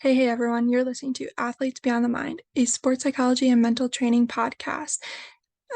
Hey everyone, you're listening to Athletes Beyond the Mind, a sports psychology and mental training podcast.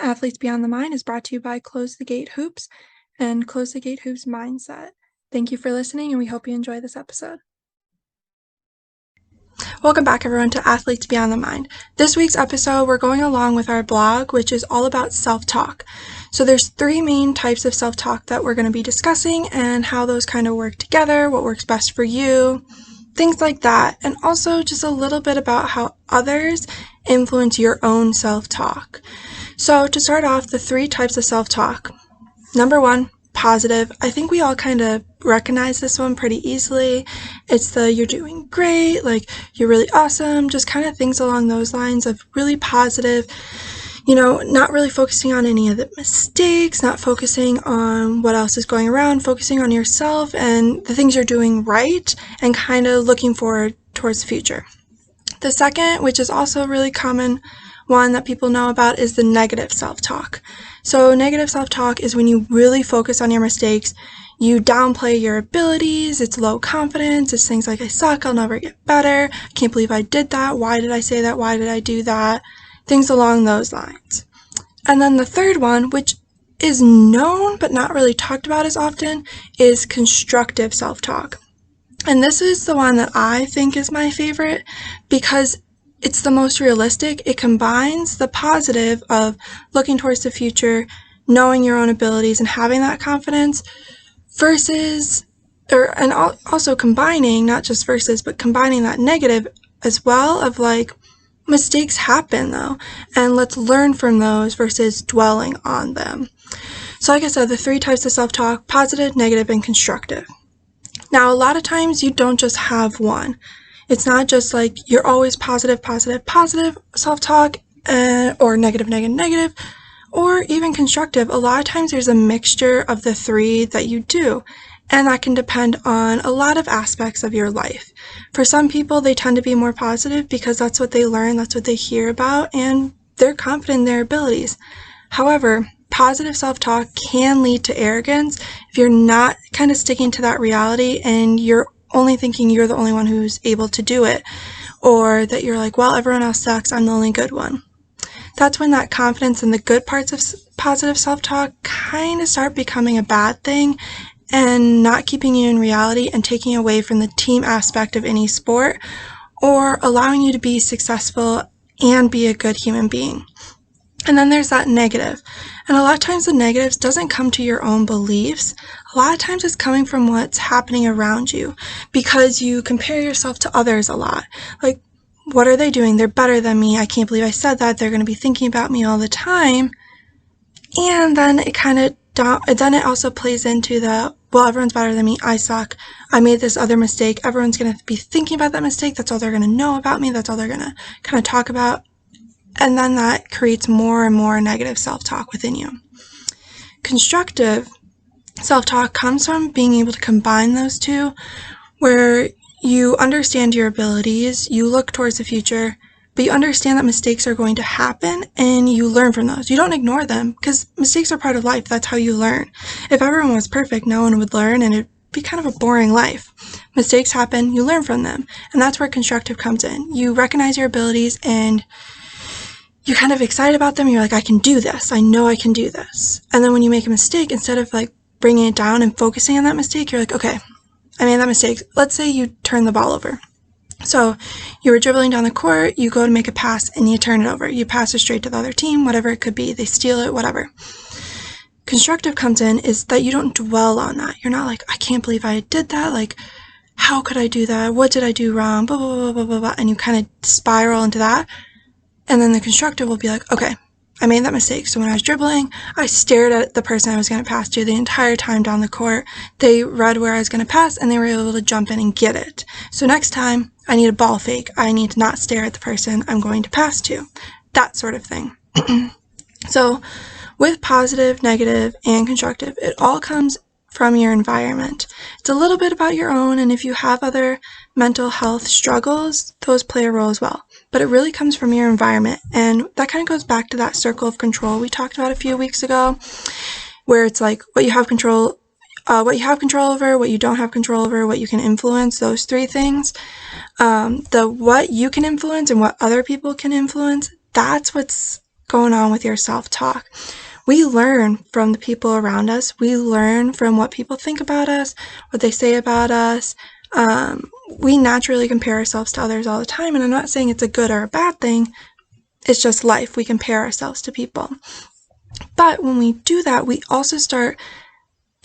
Athletes Beyond the Mind is brought to you by Close the Gate Hoops and Close the Gate Hoops Mindset. Thank you for listening, and we hope you enjoy this episode. Welcome back, everyone, to Athletes Beyond the Mind. This week's episode, we're going along with our blog, which is all about self-talk. So there's three main types of self-talk that we're going to be discussing and how those kind of work together, what works best for you, things like that, and also just a little bit about how others influence your own self-talk. So to start off, the three types of self-talk. Number one, positive. I think we all kind of recognize this one pretty easily. It's the you're doing great, like you're really awesome, just kind of things along those lines of really positive, not really focusing on any of the mistakes, not focusing on what else is going around, focusing on yourself and the things you're doing right, and kind of looking forward towards the future. The second, which is also a really common one that people know about, is the negative self-talk. So negative self-talk is when you really focus on your mistakes, you downplay your abilities, it's low confidence, it's things like I suck, I'll never get better, I can't believe I did that, why did I say that, why did I do that? Things along those lines. And then the third one, which is known but not really talked about as often, is constructive self-talk. And this is the one that I think is my favorite because it's the most realistic. It combines the positive of looking towards the future, knowing your own abilities and having that confidence also combining, not just versus, but combining that negative as well of like, mistakes happen though, and let's learn from those versus dwelling on them. So like I said, the three types of self-talk: positive, negative, and constructive. Now, a lot of times you don't just have one. It's not just like you're always positive self-talk, or negative, or even constructive. A lot of times there's a mixture of the three that you do. And that can depend on a lot of aspects of your life. For some people, they tend to be more positive because that's what they learn, that's what they hear about, and they're confident in their abilities. However, positive self-talk can lead to arrogance if you're not kind of sticking to that reality and you're only thinking you're the only one who's able to do it, or that you're like, well, everyone else sucks, I'm the only good one. That's when that confidence and the good parts of positive self-talk kind of start becoming a bad thing and not keeping you in reality and taking away from the team aspect of any sport or allowing you to be successful and be a good human being. And then there's that negative. And a lot of times the negatives doesn't come to your own beliefs. A lot of times it's coming from what's happening around you because you compare yourself to others a lot. Like, what are they doing? They're better than me. I can't believe I said that. They're going to be thinking about me all the time. And then it also plays into the, well, everyone's better than me, I suck, I made this other mistake, everyone's going to be thinking about that mistake, that's all they're going to know about me, that's all they're going to kind of talk about, and then that creates more and more negative self-talk within you. Constructive self-talk comes from being able to combine those two, where you understand your abilities, you look towards the future, but you understand that mistakes are going to happen and you learn from those. You don't ignore them because mistakes are part of life. That's how you learn. If everyone was perfect, no one would learn and it'd be kind of a boring life. Mistakes happen, you learn from them. And that's where constructive comes in. You recognize your abilities and you're kind of excited about them. You're like, I can do this. I know I can do this. And then when you make a mistake, instead of like bringing it down and focusing on that mistake, you're like, okay, I made that mistake. Let's say you turn the ball over. So you were dribbling down the court, you go to make a pass and you turn it over. You pass it straight to the other team, whatever it could be. They steal it, whatever. Constructive comes in is that you don't dwell on that. You're not like, I can't believe I did that. Like, how could I do that? What did I do wrong? Blah, blah, blah, blah, blah, blah. And you kind of spiral into that. And then the constructive will be like, okay, I made that mistake. So when I was dribbling, I stared at the person I was going to pass to the entire time down the court. They read where I was going to pass and they were able to jump in and get it. So next time I need a ball fake. I need to not stare at the person I'm going to pass to. That sort of thing. So with positive, negative, and constructive, it all comes from your environment. It's a little bit about your own, and if you have other mental health struggles, those play a role as well. But it really comes from your environment, and that kind of goes back to that circle of control we talked about a few weeks ago, where it's like what you have control what you have control over, what you don't have control over, what you can influence, those three things. The what you can influence and what other people can influence, that's what's going on with your self-talk. We learn from the people around us. We learn from what people think about us, what they say about us. We naturally compare ourselves to others all the time, and I'm not saying it's a good or a bad thing. It's just life. We compare ourselves to people. But when we do that, we also start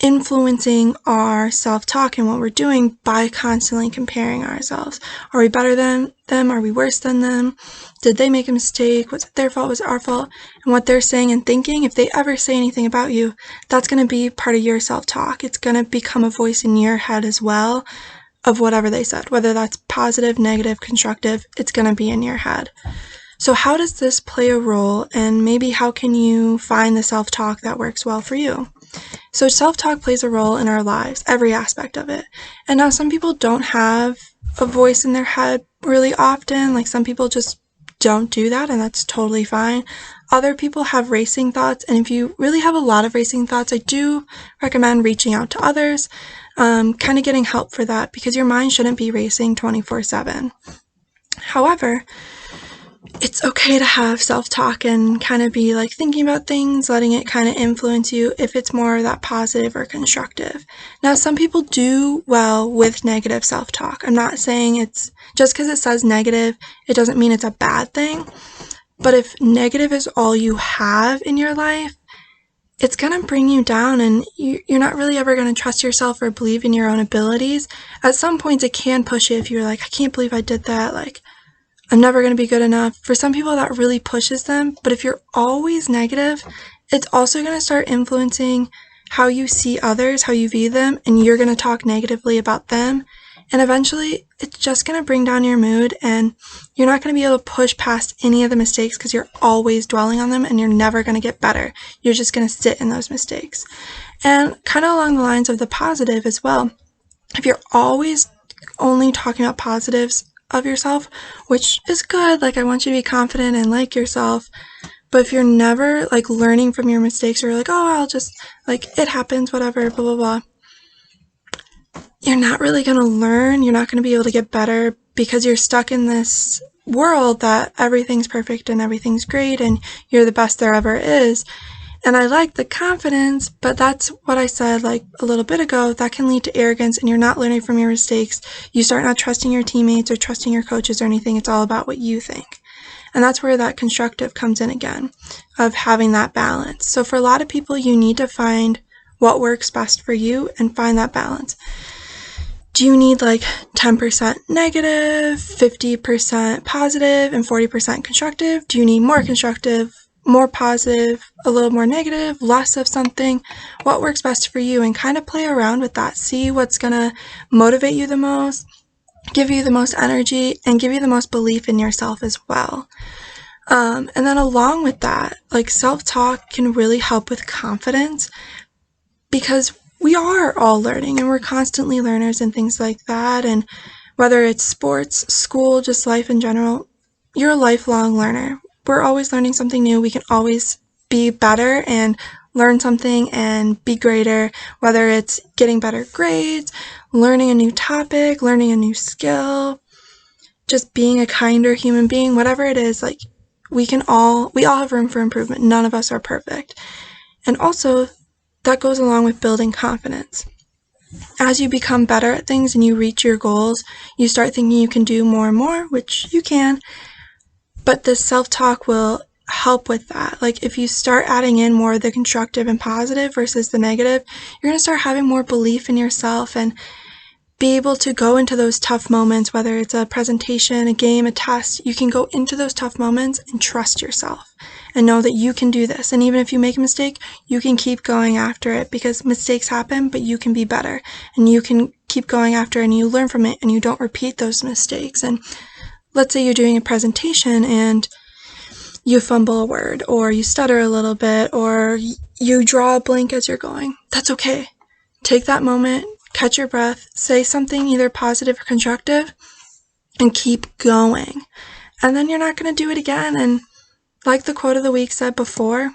influencing our self-talk and what we're doing by constantly comparing ourselves. Are we better than them? Are we worse than them? Did they make a mistake? Was it their fault? Was it our fault? And what they're saying and thinking, if they ever say anything about you, that's going to be part of your self-talk. It's going to become a voice in your head as well of whatever they said, whether that's positive, negative, constructive, it's going to be in your head. So how does this play a role, and maybe how can you find the self-talk that works well for you? So self-talk plays a role in our lives, every aspect of it. And now some people don't have a voice in their head really often, like some people just don't do that, and that's totally fine. Other people have racing thoughts, and if you really have a lot of racing thoughts, I do recommend reaching out to others, kind of getting help for that, because your mind shouldn't be racing 24/7. However, it's okay to have self-talk and kind of be like thinking about things, letting it kind of influence you if it's more of that positive or constructive. Now, some people do well with negative self-talk. I'm not saying it's just because it says negative, it doesn't mean it's a bad thing. But if negative is all you have in your life, it's going to bring you down, and you're not really ever going to trust yourself or believe in your own abilities. At some points, it can push you if you're like, I can't believe I did that. Like, I'm never going to be good enough. For some people, that really pushes them. But if you're always negative, it's also going to start influencing how you see others, how you view them, and you're going to talk negatively about them. And eventually, it's just going to bring down your mood, and you're not going to be able to push past any of the mistakes because you're always dwelling on them, and you're never going to get better. You're just going to sit in those mistakes. And kind of along the lines of the positive as well, if you're always only talking about positives of yourself, which is good, like I want you to be confident and like yourself, but if you're never like learning from your mistakes, or like, oh, I'll just, like, it happens, whatever, blah, blah, blah, you're not really going to learn. You're not going to be able to get better because you're stuck in this world that everything's perfect and everything's great and you're the best there ever is. And I like the confidence, but that's what I said like a little bit ago, that can lead to arrogance, and you're not learning from your mistakes. You start not trusting your teammates or trusting your coaches or anything. It's all about what you think. And that's where that constructive comes in again, of having that balance. So for a lot of people, you need to find what works best for you and find that balance. Do you need like 10% negative, 50% positive, and 40% constructive? Do you need more constructive, more positive, a little more negative, less of something? What works best for you? And kind of play around with that. See what's going to motivate you the most, give you the most energy, and give you the most belief in yourself as well. And then along with that, like self-talk can really help with confidence, because we are all learning and we're constantly learners and things like that. And whether it's sports, school, just life in general, you're a lifelong learner. We're always learning something new. We can always be better and learn something and be greater, whether it's getting better grades, learning a new topic, learning a new skill, just being a kinder human being, whatever it is, like we all have room for improvement. None of us are perfect. And also, that goes along with building confidence. As you become better at things and you reach your goals, you start thinking you can do more and more, which you can, but this self-talk will help with that. Like if you start adding in more of the constructive and positive versus the negative, you're going to start having more belief in yourself and be able to go into those tough moments, whether it's a presentation, a game, a test. You can go into those tough moments and trust yourself and know that you can do this. And even if you make a mistake, you can keep going after it, because mistakes happen, but you can be better and you can keep going after it and you learn from it and you don't repeat those mistakes. And let's say you're doing a presentation and you fumble a word, or you stutter a little bit, or you draw a blank as you're going. That's okay. Take that moment, catch your breath, say something either positive or constructive, and keep going. And then you're not going to do it again. And like the quote of the week said before,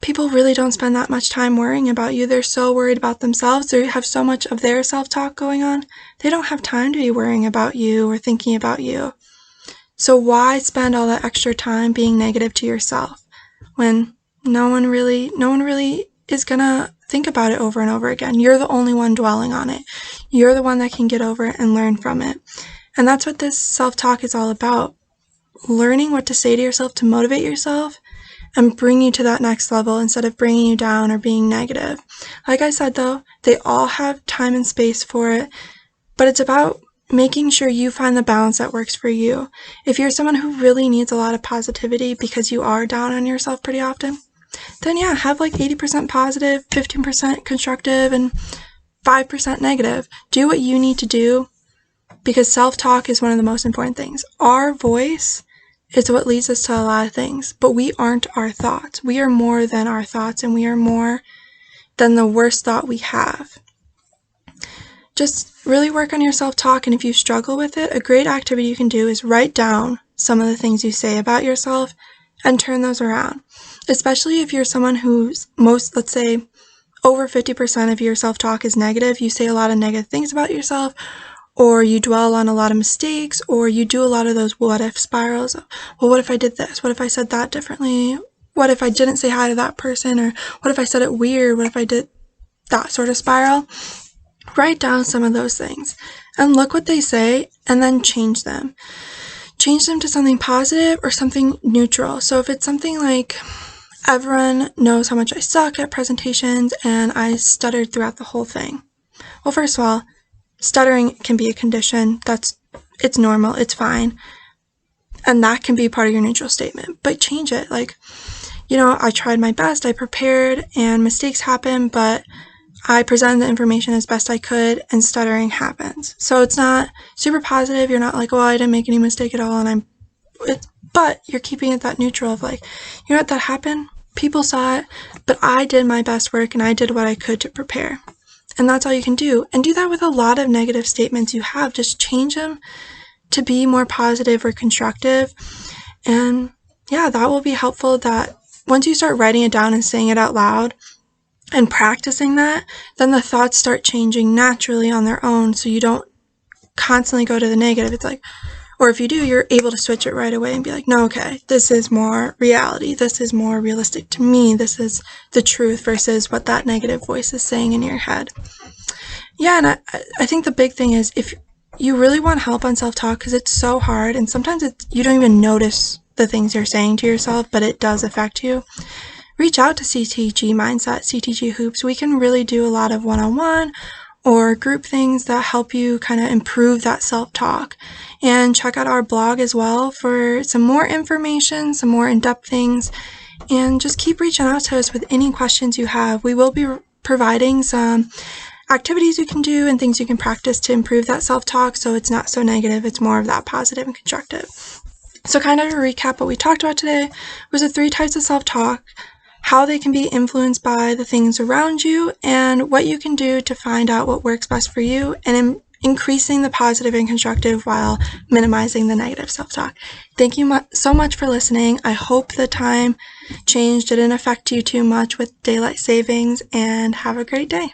people really don't spend that much time worrying about you. They're so worried about themselves. They have so much of their self-talk going on. They don't have time to be worrying about you or thinking about you. So why spend all that extra time being negative to yourself when no one really is gonna think about it over and over again? You're the only one dwelling on it. You're the one that can get over it and learn from it. And that's what this self-talk is all about. Learning what to say to yourself to motivate yourself and bring you to that next level instead of bringing you down or being negative. Like I said though, they all have time and space for it, but it's about making sure you find the balance that works for you. If you're someone who really needs a lot of positivity because you are down on yourself pretty often, then yeah, have like 80% positive, 15% constructive, and 5% negative. Do what you need to do because self-talk is one of the most important things. Our voice is what leads us to a lot of things, but we aren't our thoughts. We are more than our thoughts, and we are more than the worst thought we have. Just really work on your self-talk, and if you struggle with it, a great activity you can do is write down some of the things you say about yourself and turn those around. Especially if you're someone who's let's say, over 50% of your self-talk is negative, you say a lot of negative things about yourself, or you dwell on a lot of mistakes, or you do a lot of those what-if spirals. Well, what if I did this? What if I said that differently? What if I didn't say hi to that person? Or what if I said it weird? What if I did that sort of spiral? Write down some of those things and look what they say and then change them. Change them to something positive or something neutral. So if it's something like, everyone knows how much I suck at presentations and I stuttered throughout the whole thing. Well, first of all, stuttering can be a condition. It's normal. It's fine. And that can be part of your neutral statement. But change it. Like, I tried my best. I prepared and mistakes happen, but I presented the information as best I could and stuttering happens. So it's not super positive. You're not like, well, I didn't make any mistake at all. But you're keeping it that neutral of like, that happened? People saw it, but I did my best work and I did what I could to prepare. And that's all you can do. And do that with a lot of negative statements you have. Just change them to be more positive or constructive. And yeah, that will be helpful. That once you start writing it down and saying it out loud and practicing that, then the thoughts start changing naturally on their own. So you don't constantly go to the negative. It's like, or if you do, you're able to switch it right away and be like, no, okay, this is more reality. This is more realistic to me. This is the truth versus what that negative voice is saying in your head. Yeah, and I think the big thing is if you really want help on self-talk, because it's so hard, and sometimes you don't even notice the things you're saying to yourself, but it does affect you, reach out to CTG Mindset, CTG Hoops. We can really do a lot of one-on-one or group things that help you kind of improve that self-talk. And check out our blog as well for some more information, some more in-depth things, and just keep reaching out to us with any questions you have. We will be providing some activities you can do and things you can practice to improve that self-talk so it's not so negative, it's more of that positive and constructive. So kind of to recap what we talked about today was the 3 types of self-talk, how they can be influenced by the things around you, and what you can do to find out what works best for you, and increasing the positive and constructive while minimizing the negative self-talk. Thank you so much for listening. I hope the time change didn't affect you too much with daylight savings, and have a great day.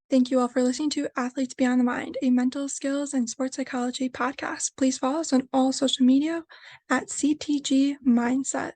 Thank you all for listening to Athletes Beyond the Mind, a mental skills and sports psychology podcast. Please follow us on all social media at CTG Mindset.